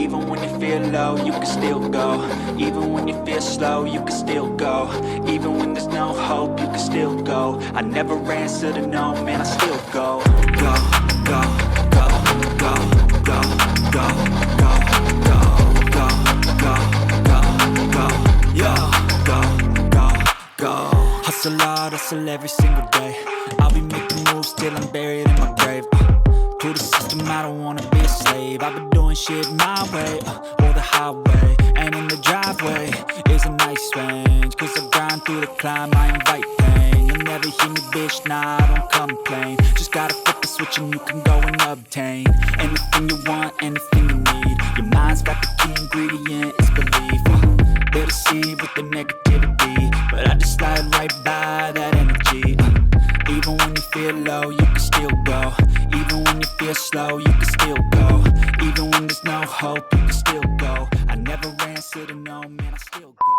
Even when you feel low, you can still go. Even when you feel slow, you can still go. Even when there's no hope, you can still go. I never answer to no, man, I still go. Go, go, go, go, go, go, go, go, go, go, go, go, yo, go, go, go. Hustle hard, hustle every single day. I'll be making moves till I'm buried in my grave. To the system, I don't wanna be a slave. I've been doing shit my way, or the highway. And in the driveway is a nice range, cause I grind through the climb, I invite pain. You'll never hear me, bitch, nah, I don't complain. Just gotta flip the switch and you can go and obtain anything you want, anything you need. Your mind's got the key ingredient, it's belief. They'll deceive with the negativity, but I just slide right by that energy. Even when you feel low, you can still go. Even when you feel slow, you can still go. Even when there's no hope, you can still go. I never answer to no, man, I still go.